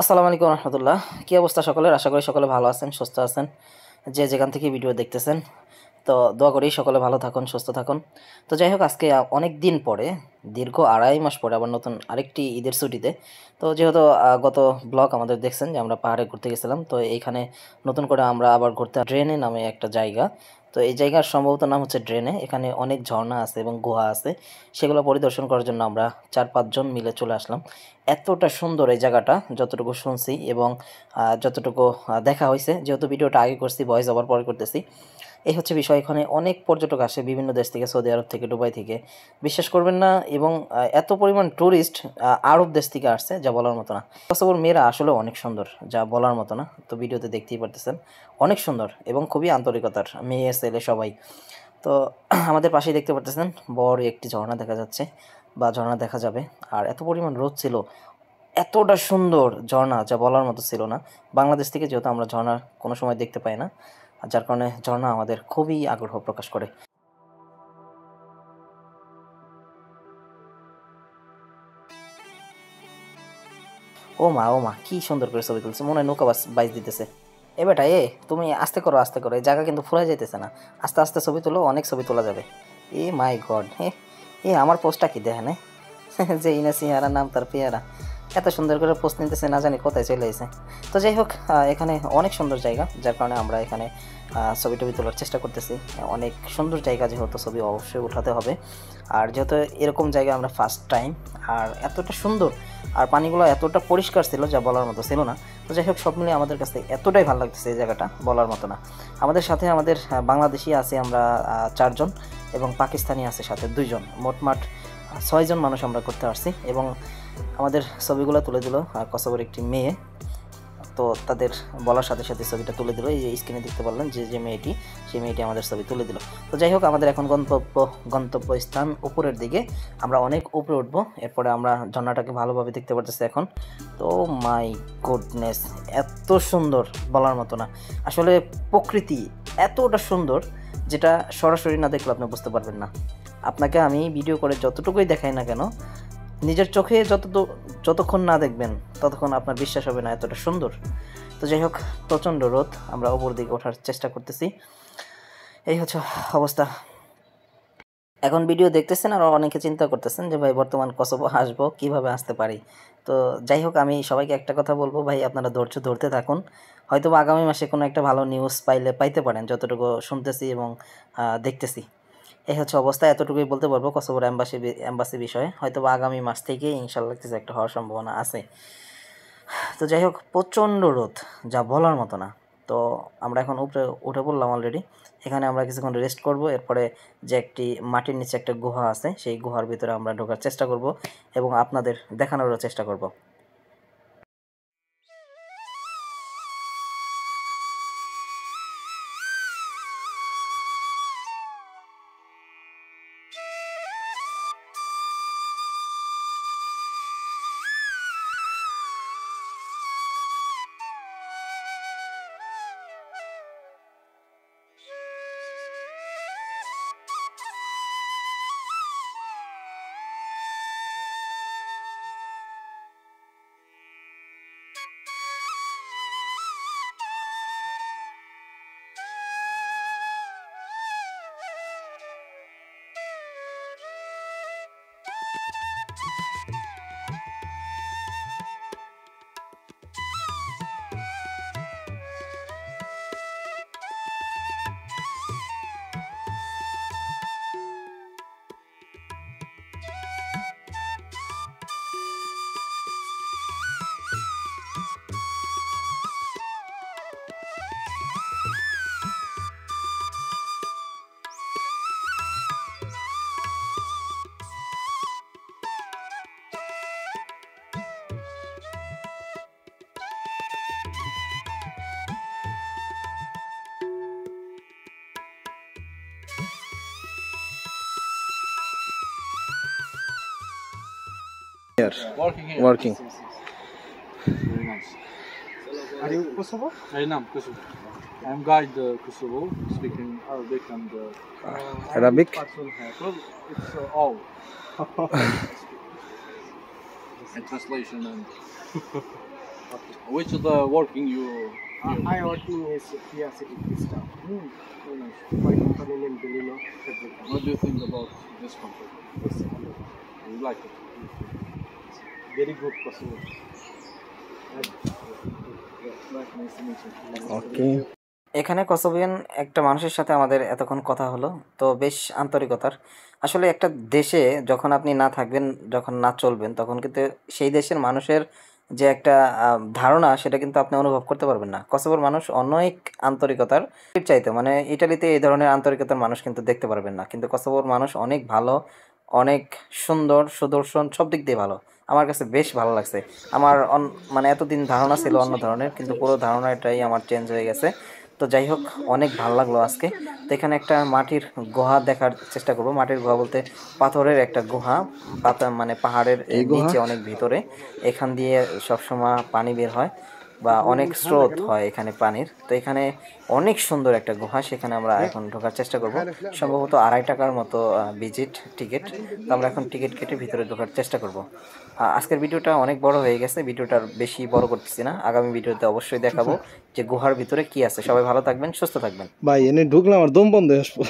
আসসালামু আলাইকুম রহমতুল্লাহ। কী অবস্থা সকলের? আশা করি সকলে ভালো আছেন, সুস্থ আছেন। যে যেখান থেকে ভিডিও দেখতেছেন, তো দোয়া করি সকলে ভালো থাকুন, সুস্থ থাকুন। তো যাই হোক, আজকে অনেক দিন পরে, দীর্ঘ 2.5 মাস পরে আবার নতুন আরেকটি ঈদের ছুটিতে, তো যেহেতু গত ব্লগ আমাদের দেখছেন যে আমরা পাহাড়ে ঘুরতে গেছিলাম, তো এইখানে নতুন করে আমরা আবার ঘুরতে ড্রেনে নামে একটা জায়গা। তো এই জায়গার সম্ভবত নাম হচ্ছে ড্রেনে। এখানে অনেক ঝর্ণা আছে এবং গুহা আছে, সেগুলো পরিদর্শন করার জন্য আমরা 4-5 জন মিলে চলে আসলাম। এতটা সুন্দর এই জায়গাটা, যতটুকু শুনছি এবং যতটুকু দেখা হয়েছে, যেহেতু ভিডিওটা আগে করছি, ভয়েস ওভার পরে করতেছি। এই হচ্ছে বিষয়। এখানে অনেক পর্যটক আসে বিভিন্ন দেশ থেকে, সৌদি আরব থেকে, দুবাই থেকে, বিশ্বাস করবেন না। এবং এত পরিমাণ ট্যুরিস্ট আরব দেশ থেকে আসছে, যা বলার মতো না। কসোভোর মেয়েরা আসলে অনেক সুন্দর, যা বলার মতো না। তো ভিডিওতে দেখতেই পারতেছেন, অনেক সুন্দর এবং খুবই আন্তরিকতার, মেয়ে ছেলে সবাই। তো আমাদের পাশেই দেখতে পারতেছেন বড় একটি ঝর্ণা দেখা যাচ্ছে, বা ঝর্ণা দেখা যাবে। আর এত পরিমাণ রোদ ছিল, এতটা সুন্দর ঝর্ণা, যা বলার মতো ছিল না। বাংলাদেশ থেকে যেহেতু আমরা ঝর্ণা কোনো সময় দেখতে পাই না, আর যার কারণে ঝর্ণা আমাদের খুবই আগ্রহ প্রকাশ করে। ও মা, কি সুন্দর করে ছবি তুলছে, মনে হয় নৌকা বাইচ দিতেছে। এ বেটা, তুমি আস্তে করো, আস্তে করো, এই জায়গা কিন্তু ফুরাই যাইতেছে না। আস্তে আস্তে ছবি তুলো, অনেক ছবি তোলা যাবে। এ মাই গড, আমার পোস্টটা কি দেখেন? যে ইনা সিহারা নাম তার পেয়ারা, এত সুন্দর করে পোস্ট নিতেছে, না জানি কোথায় চলে এসে। তো যাই হোক, এখানে অনেক সুন্দর জায়গা, যার কারণে আমরা এখানে ছবি টবি তোলার চেষ্টা করতেছি। অনেক সুন্দর জায়গা, যেহেতু ছবি অবশ্যই উঠাতে হবে। আর যেহেতু এরকম জায়গা আমরা ফার্স্ট টাইম, আর এতটা সুন্দর, আর পানিগুলো এতটা পরিষ্কার ছিল, যা বলার মতো ছিল না। তো যাই হোক, সব মিলিয়ে আমাদের কাছে এতটাই ভালো লাগতেছে এই জায়গাটা, বলার মতো না। আমাদের সাথে আমাদের বাংলাদেশি আছে আমরা 4 জন, এবং পাকিস্তানি আছে সাথে 2 জন, মোটমাট 6 জন মানুষ আমরা করতে পারছি। এবং আমাদের ছবিগুলো তুলে দিল কসোভোর একটি মেয়ে। তো তাদের বলার সাথে সাথে ছবিটা তুলে দিল। এই যে স্ক্রিনে দেখতে পারলেন যে মেয়েটি, সেই মেয়েটি আমাদের ছবি তুলে দিল। তো যাই হোক, আমাদের এখন গন্তব্যস্থান উপরের দিকে, আমরা অনেক উপরে উঠবো। এরপরে আমরা ঝর্ণাটাকে ভালোভাবে দেখতে পারতেছি এখন। তো মাই গুডনেস, এত সুন্দর, বলার মতো না। আসলে প্রকৃতি এতটা সুন্দর, যেটা সরাসরি না দেখলে আপনি বুঝতে পারবেন না। আপনাকে আমি ভিডিও করে যতটুকুই দেখাই না কেন, নিজের চোখে যতক্ষণ না দেখবেন, ততক্ষণ আপনার বিশ্বাস হবে না এতটা সুন্দর। তো যাই হোক, প্রচণ্ড রোদ, আমরা ওপর দিকে ওঠার চেষ্টা করতেছি। এই হচ্ছে অবস্থা। এখন ভিডিও দেখতেছেন আর অনেকে চিন্তা করতেছেন যে ভাই, বর্তমান কসোভো আসবো, কিভাবে আসতে পারি। তো যাই হোক, আমি সবাইকে একটা কথা বলবো, ভাই আপনারা ধৈর্য ধরতে থাকুন। হয়তো আগামী মাসে কোনো একটা ভালো নিউজ পাইতে পারেন, যতটুকু শুনতেছি এবং দেখতেছি। এই হচ্ছে অবস্থা, এতটুকুই বলতে পারবো কসোভোর এম্বাসি বিষয়ে। হয়তো আগামী মাস থেকে ইনশাল্লাহ কিছু একটা হওয়ার সম্ভাবনা আছে। তো যাই হোক, প্রচণ্ড রোদ, যা বলার মতো না। তো আমরা এখন উপরে উঠে পড়লাম অলরেডি। এখানে আমরা কিছুক্ষণ রেস্ট করব। এরপরে যে একটি মাটির নিচে একটা গুহা আছে, সেই গুহার ভিতরে আমরা ঢোকার চেষ্টা করব এবং আপনাদের দেখানোরও চেষ্টা করব। Here. Working here. Working. Yes, yes. Very nice. Are you Kosovo? I am Kosovo. I am guide Kosovo, speaking Arabic and Arabic? Well, it's all. And translation and Which of the working you? I working is Kia City Vista. Very nice. My company name Belino Fabric. What do you think about this company? It's You like it? very good customer. Nice to meet you. ওকে এখানে কসোভিয়ান একটা মানুষের সাথে আমাদের এতক্ষণ কথা হলো, তো বেশ আন্তরিকতার। আসলে একটা দেশে যখন আপনি না থাকবেন, যখন না চলবেন, তখন কিন্তু সেই দেশের মানুষের যে একটা ধারণা, সেটা কিন্তু আপনি অনুভব করতে পারবেন না। কসোভোর মানুষ অনেক আন্তরিকতার চাইতে, মানে ইটালিতে এই ধরনের আন্তরিকতার মানুষ কিন্তু দেখতে পারবেন না, কিন্তু কসোভোর মানুষ অনেক ভালো, অনেক সুন্দর, সুদর্শন, সব দিক দিয়ে ভালো। আমার কাছে বেশ ভালো লাগছে। আমার মানে এতদিন ধারণা ছিল অন্য ধরনের, কিন্তু পুরো ধারণাটাই আমার চেঞ্জ হয়ে গেছে। তো যাই হোক, অনেক ভালো লাগলো আজকে। তো এখানে একটা মাটির গুহা দেখার চেষ্টা করব। মাটির গুহা বলতে পাথরের একটা গুহা, মানে পাহাড়ের নিচে অনেক ভিতরে। এখান দিয়ে সবসময় পানি বের হয় বা অনেক স্রোত হয় এখানে পানির। তো এখানে অনেক সুন্দর একটা গুহা, সেখানে আমরা এখন ঢোকার চেষ্টা করব। সম্ভবত 2.5 টাকার মতো ভিজিট টিকিট। তো আমরা এখন টিকিট কেটে ভিতরে ঢোকার চেষ্টা করব। আজকের ভিডিওটা অনেক বড় হয়ে গেছে, ভিডিওটার বেশি বড় করতেছি না। আগামী ভিডিওতে অবশ্যই দেখাবো যে গুহার ভিতরে কি আছে। সবাই ভালো থাকবেন, সুস্থ থাকবেন। ভাই এনে ঢুকলাম আর দম বন্ধ হয়ে আসবো।